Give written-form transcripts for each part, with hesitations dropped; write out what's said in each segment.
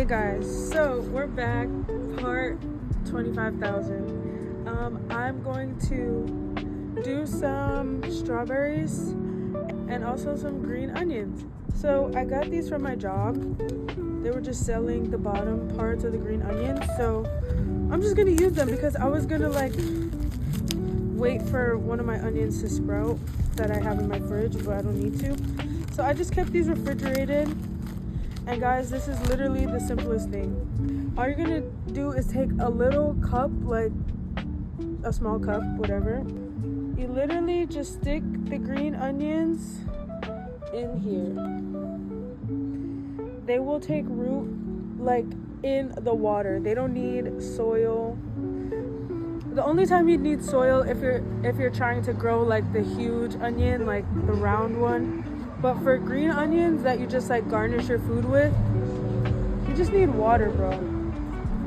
guys, so we're back, part 25,000. I'm going to do some strawberries and also some green onions. So I got these from my job. They were just selling the bottom parts of the green onions, so I'm just gonna use them because I was gonna like wait for one of my onions to sprout that I have in my fridge, but I don't need to. So I just kept these refrigerated. And guys, this is literally the simplest thing. All you're gonna do is take a little cup, like a small cup, whatever. You literally just stick the green onions in here. They will take root like in the water. They don't need soil. The only time you'd need soil if you're trying to grow like the huge onion, like the round one. But for green onions that you just like garnish your food with, you just need water, bro.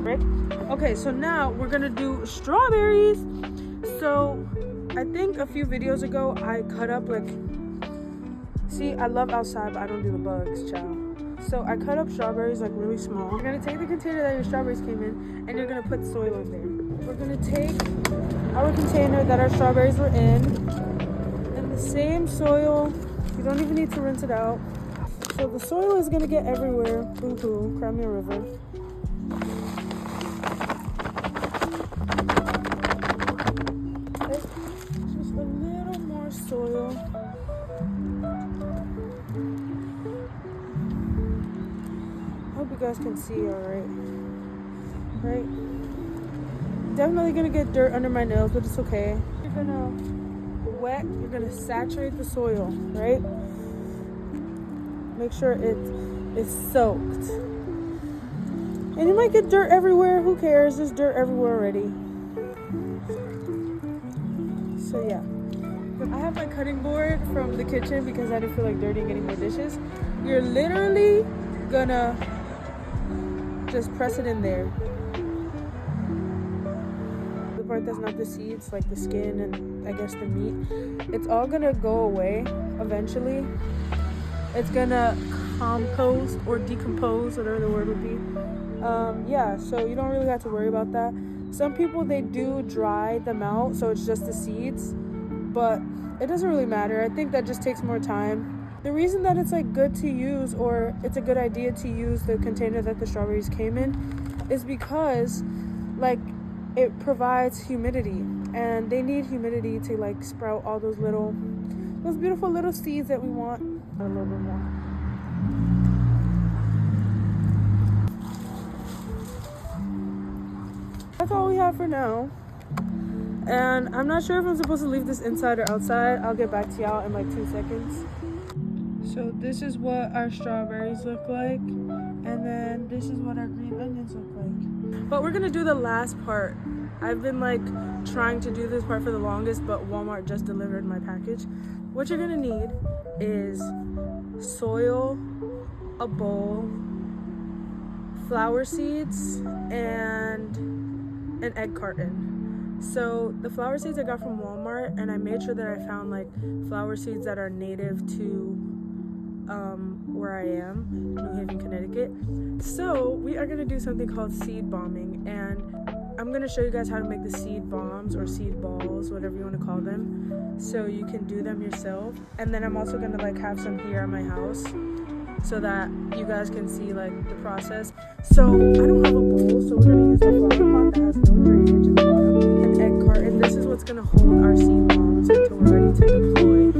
Right? Okay, so now we're gonna do strawberries. So I think a few videos ago I cut up like, see, I love outside, but I don't do the bugs, child. So I cut up strawberries like really small. You're gonna take the container that your strawberries came in and you're gonna put soil in there. We're gonna take our container that our strawberries were in the same soil. You don't even need to rinse it out. So the soil is gonna get everywhere. Boo-hoo, cry me a river. Okay. Just a little more soil. Hope you guys can see alright. Right? Definitely gonna get dirt under my nails, but it's okay. You're gonna wet, you're gonna saturate the soil, right? Make sure it is soaked. And you might get dirt everywhere, who cares? There's dirt everywhere already. So yeah. I have my cutting board from the kitchen because I didn't feel like dirty getting more dishes. You're literally gonna just press it in there. The part that's not the seeds, like the skin and I guess the meat, it's all gonna go away eventually. It's gonna compost or decompose, whatever the word would be. Yeah, so you don't really have to worry about that. Some people, they do dry them out, so it's just the seeds, but it doesn't really matter. I think that just takes more time. The reason that it's like good to use, or it's a good idea to use the container that the strawberries came in, is because like it provides humidity, and they need humidity to like sprout all those beautiful little seeds that we want. A little bit more. That's all we have for now, and I'm not sure if I'm supposed to leave this inside or outside. I'll get back to y'all in like 2 seconds. So this is what our strawberries look like, and then this is what our green onions look like. But we're gonna do the last part. I've been like trying to do this part for the longest, but Walmart just delivered my package. What you're gonna need is soil, a bowl, flower seeds, and an egg carton. So the flower seeds I got from Walmart, and I made sure that I found like flower seeds that are native to where I am, New Haven, Connecticut. So we are gonna do something called seed bombing, and I'm gonna show you guys how to make the seed bombs or seed balls, whatever you want to call them, so you can do them yourself. And then I'm also gonna like have some here at my house so that you guys can see like the process. So I don't have a bowl, so we're gonna use a flower pot that has no drainage in the bottom, an egg carton. This is what's gonna hold our seed bombs until we're ready to deploy.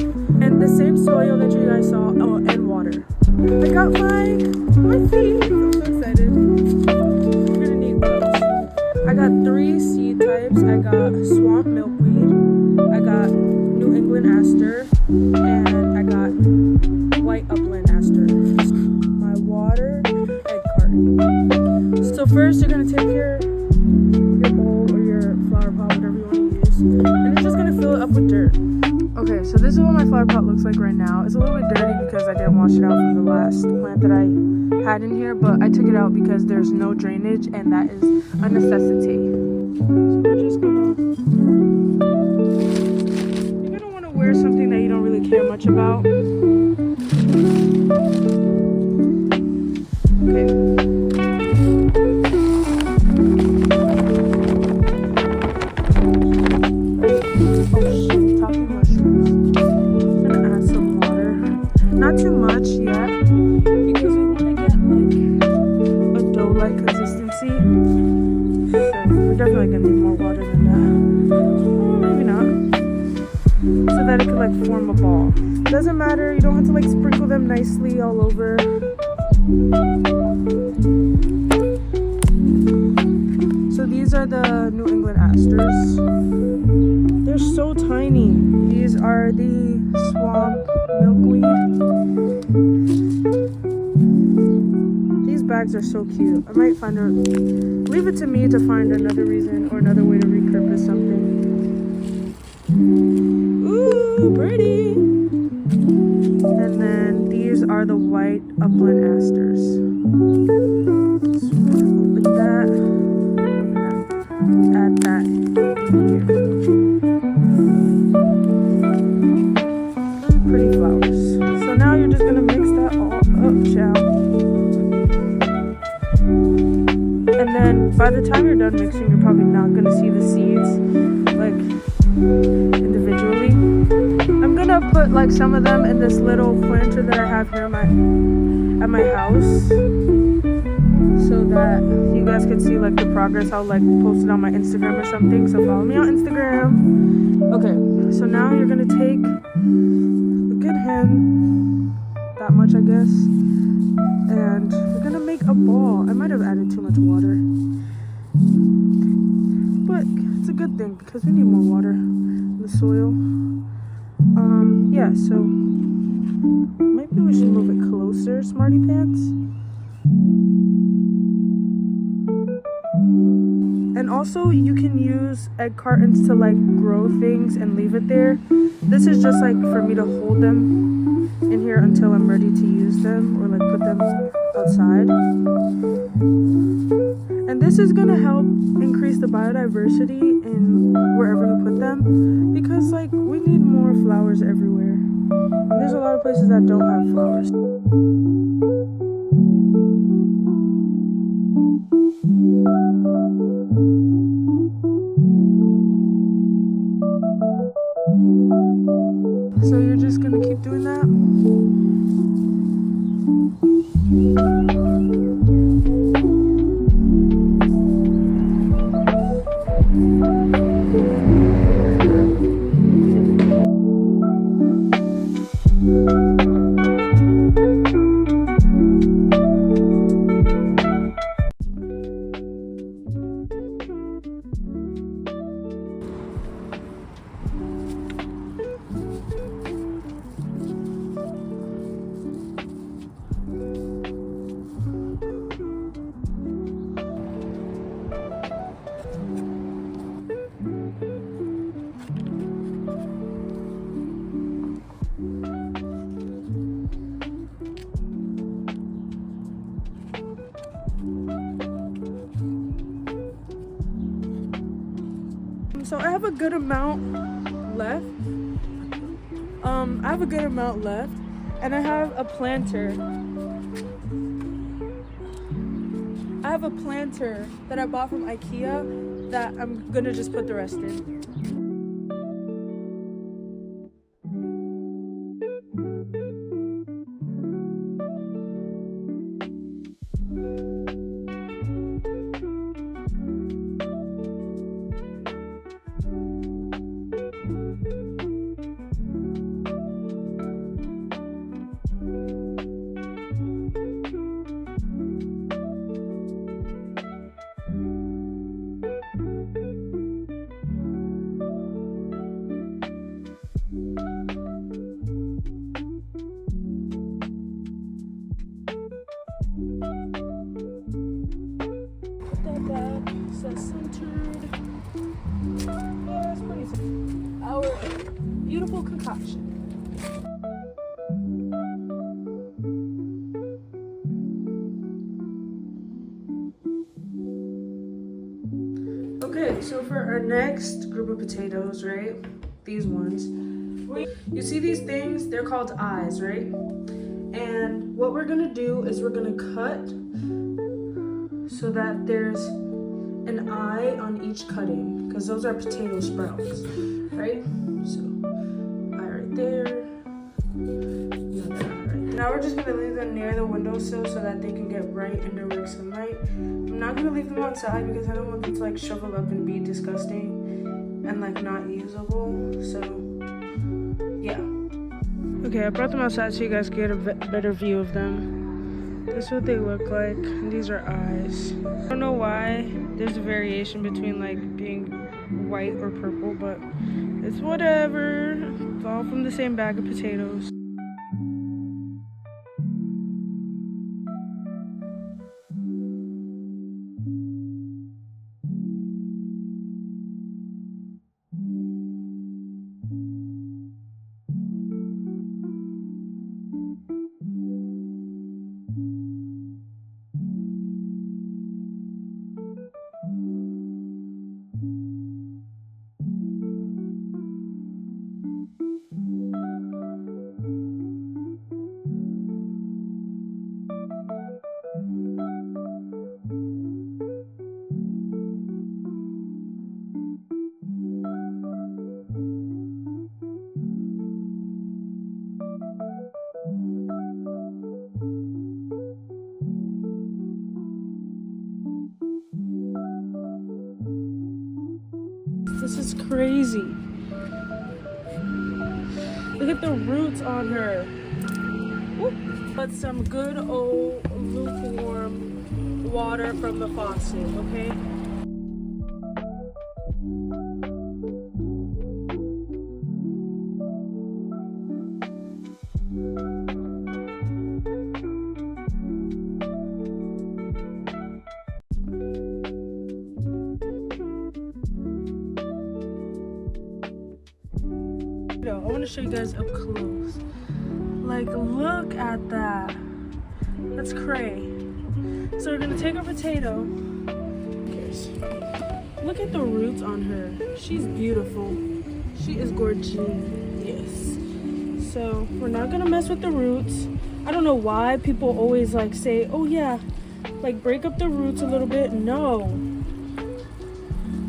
And the same soil that you guys saw, oh, and water. I got my seeds. I'm so excited. We're gonna need those. I got 3 seed types. I got swamp milkweed, I got New England aster, and I got white upland aster. My water, egg carton. So first you're gonna take your bowl or your flower pot, whatever you want to use, and you're just gonna fill it up with dirt. Okay, so this is what my flower pot looks like right now. It's a little bit dirty because I didn't wash it out from the last plant that I had in here, but I took it out because there's no drainage, and that is a necessity. So we're just gonna, you're gonna want to wear something that you don't really care much about. Okay. definitely gonna need more water than that. Oh, maybe not. So that it could like form a ball. Doesn't matter, you don't have to like sprinkle them nicely all over. So these are the New England asters. They're so tiny. These are the swamp milkweed. These bags are so cute. I might find leave it to me to find another reason or another way to repurpose something. Ooh, pretty. And then these are the white upland asters. So open that. Add that here. Pretty flowers. So now you're just gonna mix that all up, child. And then by the time you're done mixing, you're probably not gonna see the seeds like individually. I'm gonna put like some of them in this little planter that I have here at my house, so that you guys can see like the progress. I'll like post it on my Instagram or something, so follow me on Instagram. Okay, so now you're gonna take a good hand, that much I guess, and you're gonna make a ball. I might have added too much water, but it's a good thing because we need more water in the soil. Yeah, so maybe we should move it closer, Smarty Pants. And also you can use egg cartons to like grow things and leave it there. This is just like for me to hold them in here until I'm ready to use them or like put them outside. And this is gonna help increase the biodiversity in wherever you put them, because like we need more flowers everywhere. And there's a lot of places that don't have flowers. So you're just gonna keep doing that. So I have a good amount left. And I have a planter. I have a planter that I bought from IKEA that I'm gonna just put the rest in. Centered. Yeah, that's pretty simple. Our beautiful concoction. Okay, so for our next group of potatoes, right? These ones. You see these things? They're called eyes, right? And what we're gonna do is we're gonna cut so that there's an eye on each cutting, because those are potato sprouts, right? So eye right there, another eye right there. Now we're just gonna leave them near the windowsill so that they can get bright and direct sunlight. I'm not gonna leave them outside because I don't want them to like shrivel up and be disgusting and like not usable. So yeah. Okay, I brought them outside so you guys get a better view of them. This is what they look like. These are eyes. I don't know why there's a variation between like being white or purple, but it's whatever. It's all from the same bag of potatoes. This is crazy. Look at the roots on her. Woo. But some good old lukewarm water from the faucet, okay? I want to show you guys up close. Like, look at that. That's cray. So we're gonna take our potato. Who cares? Look at the roots on her. She's beautiful. She is gorgeous. So we're not gonna mess with the roots. I don't know why people always like say, oh yeah, like break up the roots a little bit. No.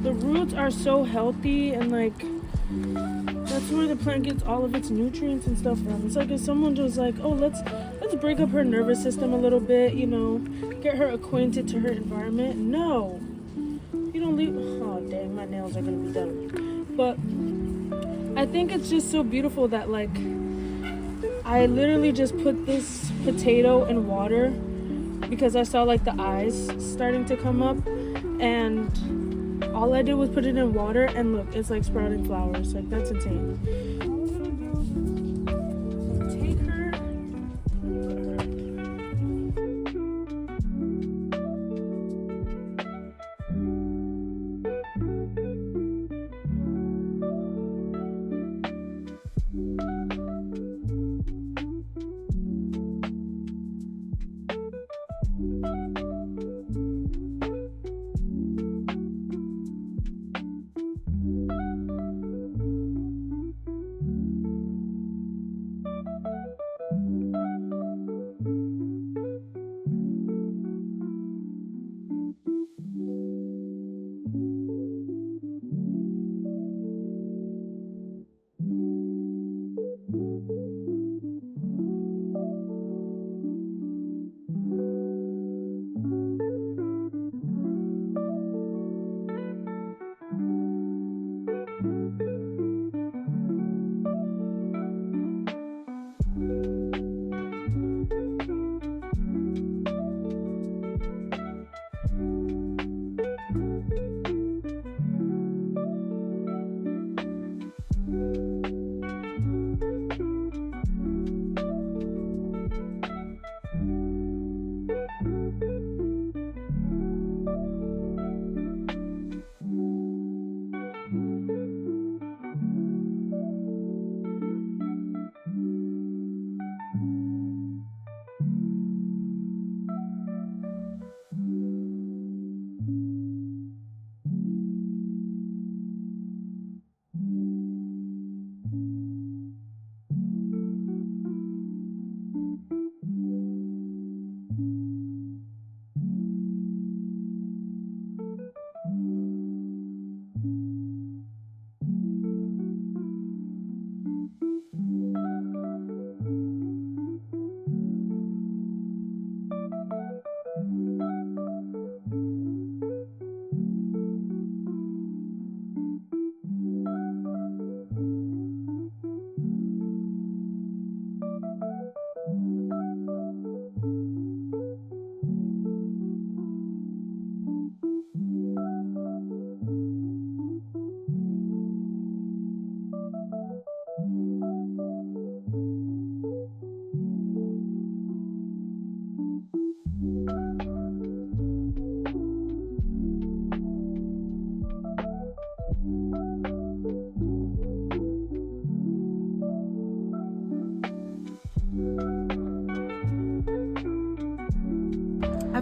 The roots are so healthy and like that's where the plant gets all of its nutrients and stuff from. It's like if someone was like, oh, let's break up her nervous system a little bit, you know, get her acquainted to her environment. No, you don't leave. Oh dang, my nails are gonna be done. But I think it's just so beautiful that like I literally just put this potato in water because I saw like the eyes starting to come up, and all I did was put it in water, and look, it's like sprouting flowers. Like, that's insane. Take her.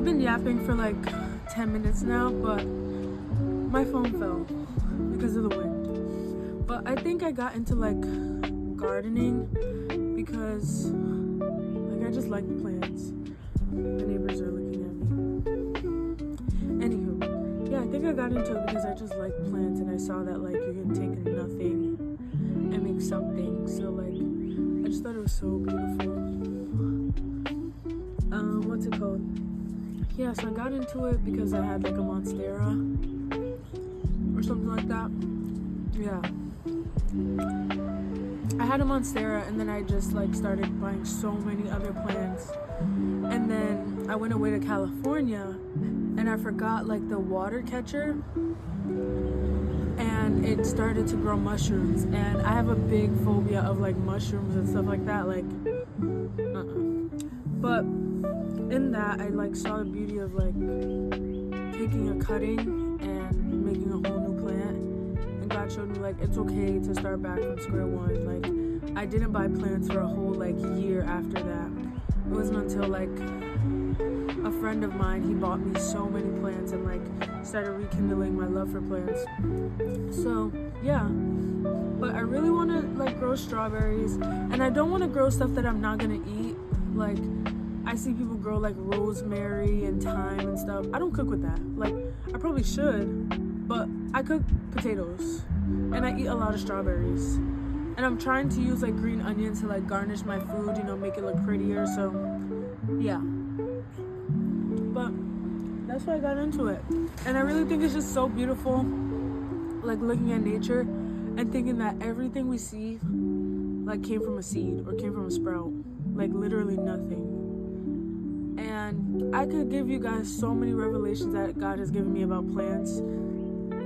I've been yapping for like 10 minutes now, but my phone fell because of the wind. But I think I got into like gardening because like I just like plants. My neighbors are looking at me. Anywho, yeah, I think I got into it because I just like plants, and I saw that like you can take nothing and make something. So like I just thought it was so beautiful. What's it called? Yeah, so I got into it because I had like a monstera or something like that. Yeah, I had a monstera, and then I just like started buying so many other plants. And then I went away to California, and I forgot like the water catcher, and it started to grow mushrooms. And I have a big phobia of like mushrooms and stuff like that. Like, But in that, I like saw the beauty of like taking a cutting and making a whole new plant. And God showed me like it's okay to start back from square one. Like I didn't buy plants for a whole like year after that. It wasn't until like a friend of mine, he bought me so many plants and like started rekindling my love for plants. So yeah, but I really want to like grow strawberries, and I don't want to grow stuff that I'm not gonna eat. Like I see people grow like rosemary and thyme and stuff. I don't cook with that. Like I probably should, but I cook potatoes and I eat a lot of strawberries. And I'm trying to use like green onions to like garnish my food, you know, make it look prettier. So yeah, but that's why I got into it. And I really think it's just so beautiful, like looking at nature and thinking that everything we see like came from a seed or came from a sprout, like literally nothing. And I could give you guys so many revelations that God has given me about plants.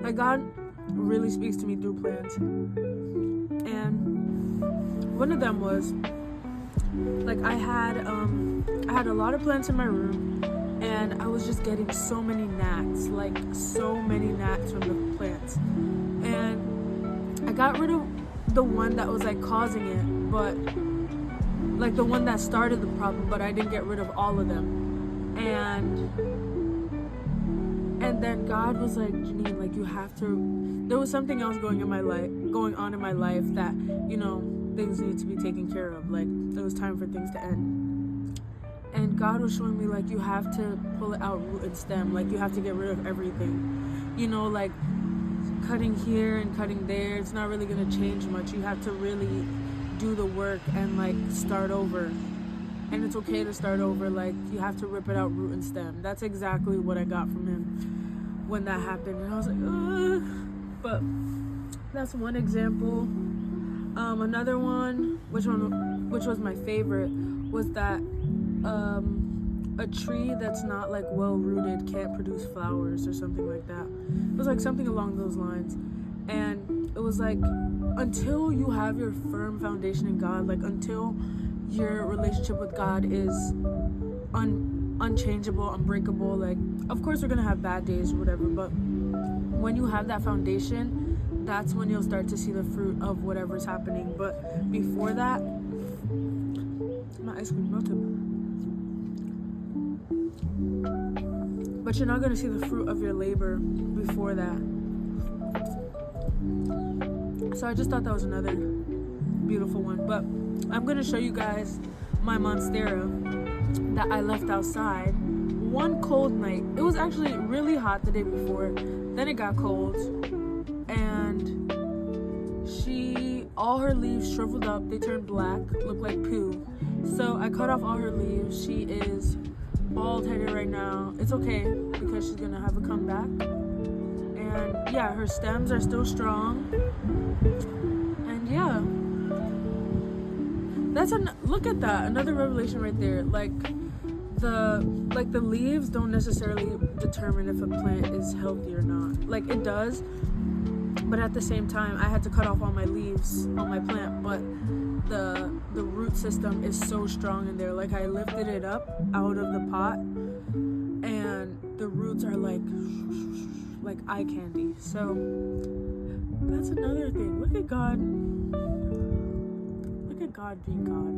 Like God really speaks to me through plants. And one of them was like I had a lot of plants in my room, and I was just getting so many gnats, like so many gnats from the plants. And I got rid of the one that was like causing it, but like the one that started the problem, but I didn't get rid of all of them. And then God was like, Jenine, like you have to, there was something else going on in my life that, you know, things need to be taken care of. Like it was time for things to end. And God was showing me like you have to pull it out root and stem. Like you have to get rid of everything. You know, like cutting here and cutting there, it's not really gonna change much. You have to really do the work and like start over. And it's okay to start over. Like you have to rip it out root and stem. That's exactly what I got from him when that happened. And I was like, ugh. But that's one example. Another one, which was my favorite, was that a tree that's not like well rooted can't produce flowers or something like that. It was like something along those lines. And it was like until you have your firm foundation in God, like until your relationship with God is unchangeable, unbreakable, like of course we're gonna have bad days or whatever, but when you have that foundation, that's when you'll start to see the fruit of whatever's happening. But before that, my ice cream melted. But you're not gonna see the fruit of your labor before that. So I just thought that was another beautiful one. But I'm gonna show you guys my monstera that I left outside one cold night. It was actually really hot the day before, then it got cold, and all her leaves shriveled up, they turned black, looked like poo. So I cut off all her leaves. She is bald-headed right now. It's okay because she's gonna have a comeback. And yeah, her stems are still strong. And yeah, look at that, another revelation right there. Like the leaves don't necessarily determine if a plant is healthy or not. Like it does, but at the same time I had to cut off all my leaves on my plant, but the root system is so strong in there. Like I lifted it up out of the pot and the roots are like eye candy. So that's another thing. Look at God being God.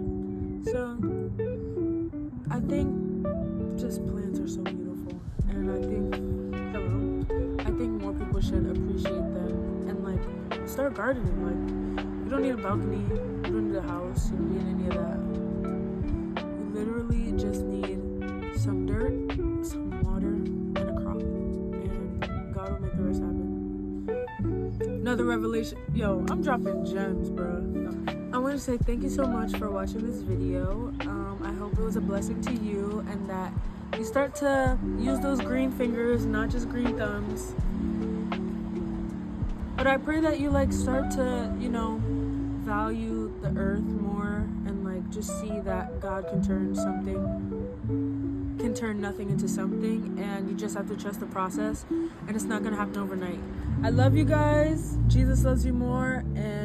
So I think just plants are so beautiful. and I think more people should appreciate them and like start gardening. Like, you don't need a balcony, you don't need a house, you don't need any of that. You literally just need some dirt, some water, and a crop, and God will make the rest happen. Another revelation. Yo, I'm dropping gems, bro. I want to say thank you so much for watching this video. I hope it was a blessing to you and that you start to use those green fingers, not just green thumbs. But I pray that you like start to, you know, value the earth more and like just see that God can turn nothing into something, and you just have to trust the process, and it's not gonna happen overnight. I love you guys. Jesus loves you more, and